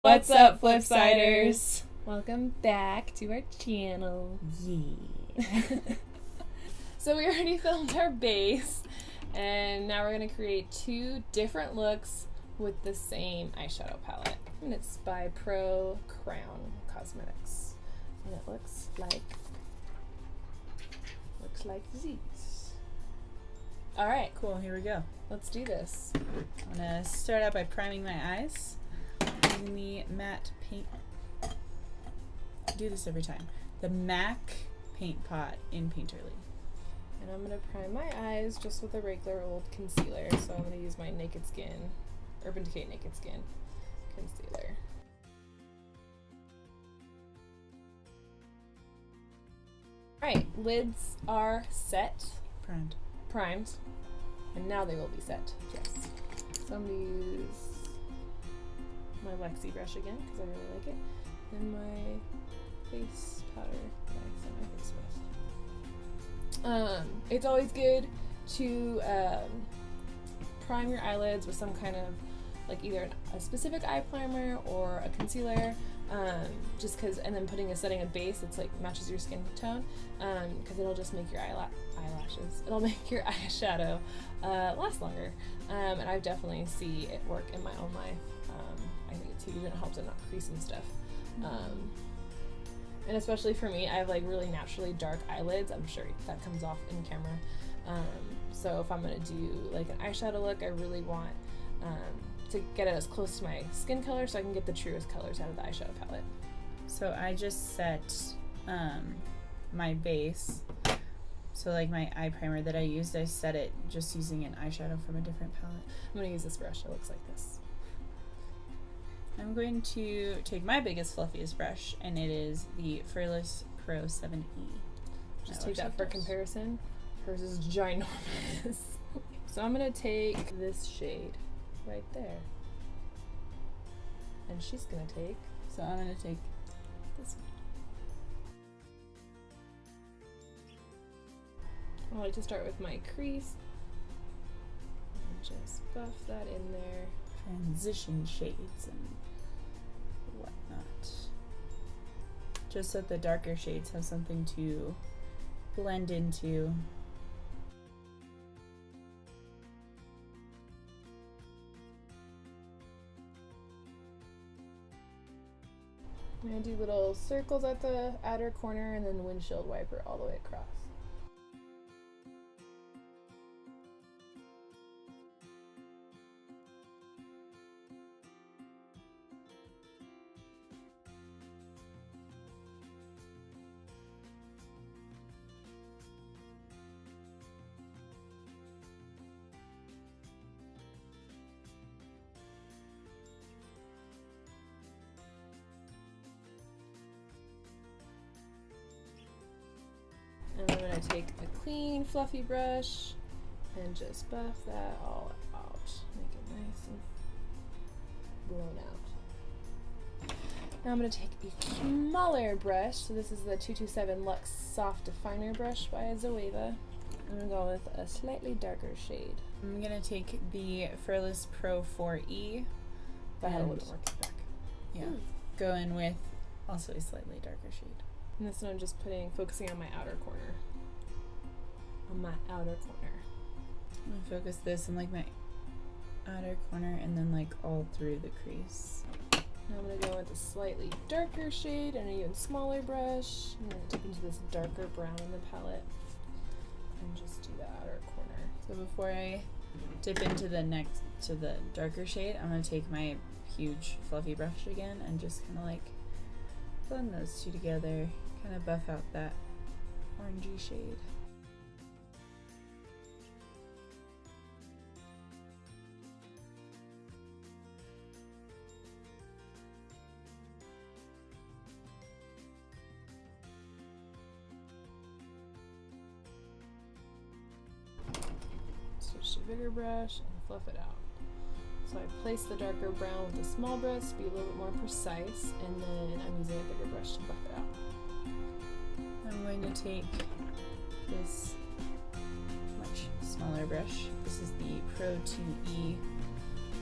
What's up, Flipsiders? Welcome back to our channel. Yeah. So we already filmed our base, and now we're going to create two different looks with the same eyeshadow palette. And it's by Pro Crown Cosmetics. And it looks like these. Alright, Cool, here we go. let's do this. I'm gonna start out by priming my eyes using the matte paint. I do this every time. The MAC paint pot in Painterly. And I'm going to prime my eyes just with a regular old concealer. So I'm going to use my Naked Skin, Urban Decay Naked Skin concealer. Alright, lids are set, primed, and now they will be set. Yes. So I'm going to use my Lexi brush again because I really like it. And my face powder that I set my face with. It's always good to prime your eyelids with some kind of, like, either a specific eye primer or a concealer, just because, and then setting a base that's like matches your skin tone, because it'll just make your eyelashes, it'll make your eyeshadow last longer, and I definitely see it work in my own life. I think it's huge and it helps it not crease and stuff. And especially for me, I have like really naturally dark eyelids. I'm sure that comes off in camera. So if I'm gonna do like an eyeshadow look, I really want to get it as close to my skin color so I can get the truest colors out of the eyeshadow palette. So I just set my base. So like my eye primer that I used, I set it just using an eyeshadow from a different palette. I'm gonna use this brush. It looks like this. I'm going to take my biggest, fluffiest brush, and it is the Fearless Pro 7E. Just take that for comparison. Hers is ginormous. So I'm gonna take this shade right there. And she's gonna take, So I'm going to take this one. I like to start with my crease and just buff that in there. transition shades and whatnot. Just so the darker shades have something to blend into. I'm gonna do little circles at the outer corner and then windshield wiper all the way across. And I'm going to take a clean, fluffy brush and just buff that all out. Make it nice and blown out. Now I'm going to take a smaller brush. So this is the 227 Luxe Soft Definer brush by Zoeva. I'm going to go with a slightly darker shade. I'm going to take the Fearless Pro 4E. That wouldn't work back. Yeah. Go in with also a slightly darker shade. And this one I'm just focusing on my outer corner. On my outer corner. I'm going to focus this in like my outer corner and then like all through the crease. Now I'm going to go with a slightly darker shade and an even smaller brush. I'm going to dip into this darker brown in the palette and just do the outer corner. So before I dip into the darker shade, I'm going to take my huge fluffy brush again and just kind of like blend those two together, kind of buff out that orangey shade. Switch to a bigger brush and fluff it out. So I place the darker brown with the small brush to be a little bit more precise, and then I'm using a bigger brush to buff it out. I'm going to take this much smaller brush. This is the Pro 2E.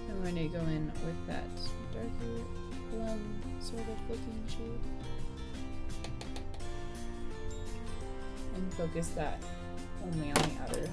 I'm going to go in with that darker blend sort of looking shade. And focus that only on the outer.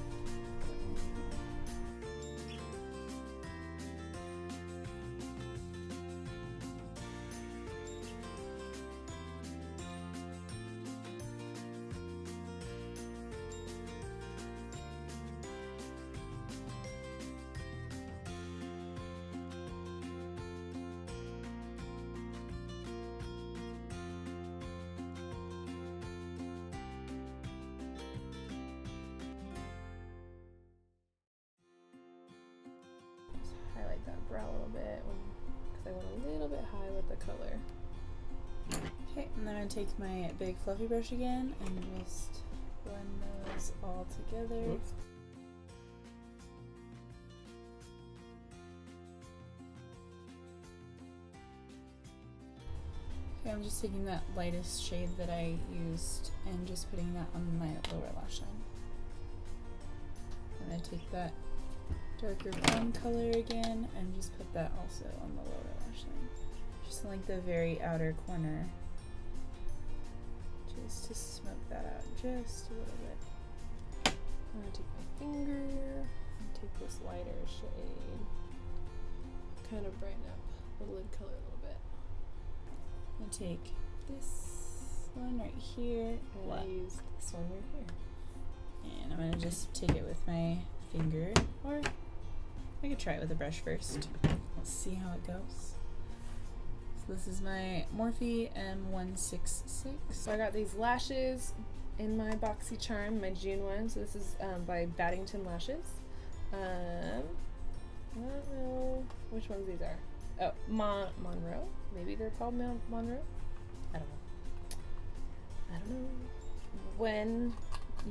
Highlight that brow a little bit because I went a little bit high with the color. Okay, and then I'm going to take my big fluffy brush again and just blend those all together. Oops. Okay, I'm just taking that lightest shade that I used and just putting that on my lower lash line. I'm going to take that darker plum color again and just put that also on the lower lash line. Just like the very outer corner. Just to smoke that out just a little bit. I'm gonna take my finger and take this lighter shade, kind of brighten up the lid color a little bit. I'm gonna take this one right here. And I use this one right here. And I'm gonna just take it with my finger, or I could try it with a brush first. Let's see how it goes. So this is my Morphe M166. So I got these lashes in my Boxy Charm, my June one. So this is by Baddington Lashes. I don't know which ones these are. Oh, Monroe. Maybe they're called Monroe. I don't know. When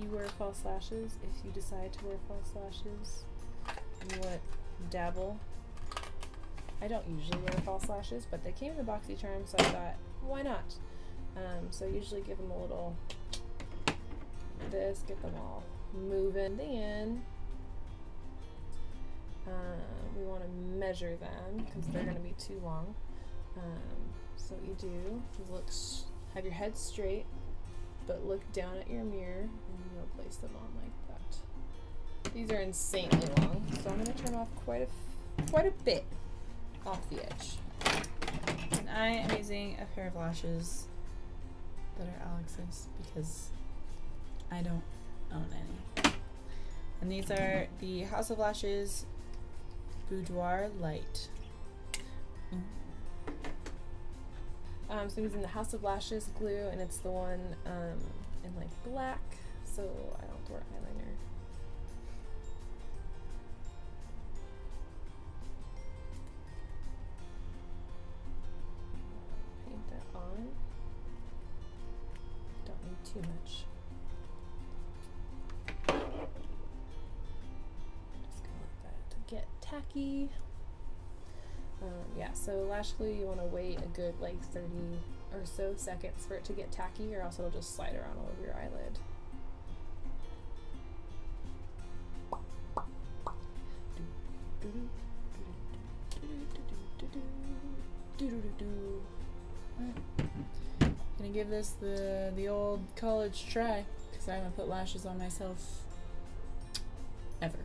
you wear false lashes, if you decide to wear false lashes, and you want to dabble. I don't usually wear false lashes, but they came in the Boxy Charm, so I thought, why not? So I usually give them a little this, get them all moving. Then we want to measure them because they're going to be too long. So what you do is have your head straight, but look down at your mirror and you'll place them on like that. These are insanely long, so I'm going to turn off quite a bit off the edge. And I am using a pair of lashes that are Alex's because I don't own any. And these are the House of Lashes Boudoir Light. So I'm using the House of Lashes glue, and it's the one in like black, so I don't have to wear eyeliner. Paint that on. Don't need too much. Just gonna let that get tacky. Yeah, so lash glue, you want to wait a good like 30 or so seconds for it to get tacky, or else it'll just slide around all over your eyelid. Gonna give this the old college try because I haven't put lashes on myself ever.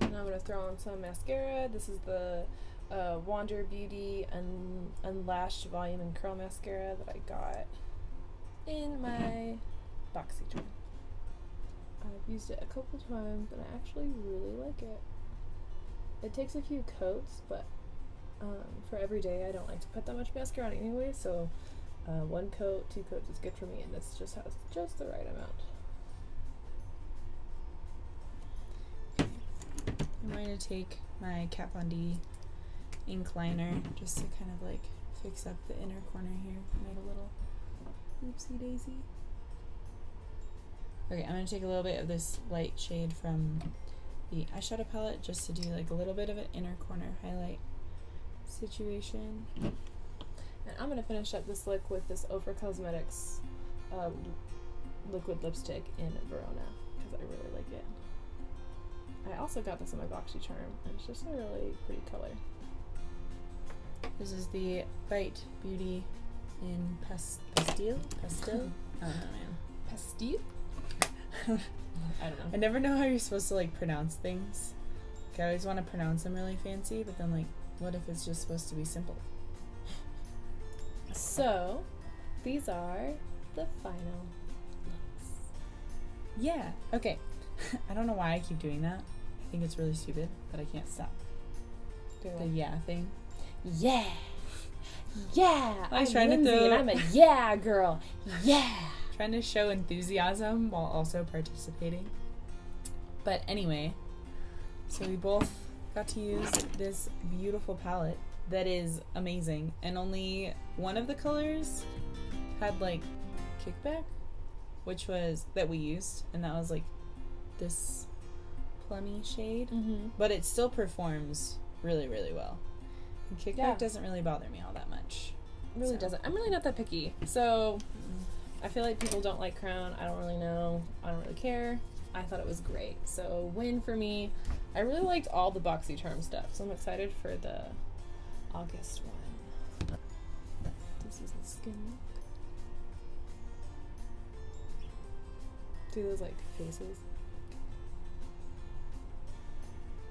And I'm going to throw on some mascara. This is the Wander Beauty Unlashed Volume and Curl Mascara that I got in my Boxy Charm. I've used it a couple times and I actually really like it. It takes a few coats, but for every day I don't like to put that much mascara on anyway, so 1 coat, 2 coats is good for me, and this just has just the right amount. I'm going to take my Kat Von D ink liner just to kind of like fix up the inner corner here. Made a little oopsie daisy. Okay, I'm going to take a little bit of this light shade from the eyeshadow palette just to do like a little bit of an inner corner highlight situation. And I'm going to finish up this look with this Ofra Cosmetics liquid lipstick in Verona because I really like it. I also got this in my Boxy Charm, and it's just a really pretty color. This is the Bite Beauty in Pastel? I don't know, man. Pastel? I don't know. I never know how you're supposed to like pronounce things. Like, I always want to pronounce them really fancy, but then like, what if it's just supposed to be simple? So, these are the final looks. Yeah, okay. I don't know why I keep doing that. I think it's really stupid, but I can't stop. The yeah thing. Yeah! Yeah! I was I'm trying to Lindsay throw- and I'm a yeah girl. Yeah! Trying to show enthusiasm while also participating. But anyway, so we both got to use this beautiful palette that is amazing, and only one of the colors had like kickback, which was that we used, and that was like this plummy shade. But it still performs really, really well. And kickback doesn't really bother me all that much. It really doesn't. I'm really not that picky, so I feel like people don't like Crown. I don't really know. I don't really care. I thought it was great. So win for me. I really liked all the Boxy Charm stuff, so I'm excited for the August one. This is the skin look. See those like faces?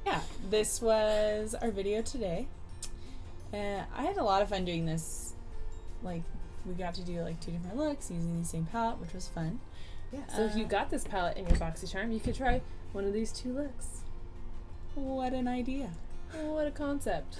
Yeah, this was our video today. I had a lot of fun doing this. Like, we got to do like 2 different looks using the same palette, which was fun. Yeah. So if you got this palette in your Boxy Charm, you could try one of these 2 looks. What an idea. What a concept.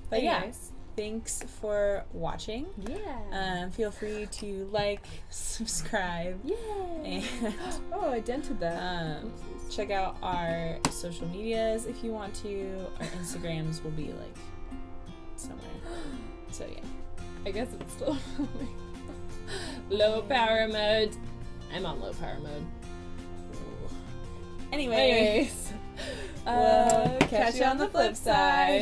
But Anyways. thanks for watching. Yeah. Feel free to like, subscribe, Yay. and Oh, I dented that. check out our social medias if you want to. Our Instagrams will be like somewhere. So yeah. I guess it's still low power mode. I'm on low power mode. Anyway, Anyways, we'll catch you on the flip side.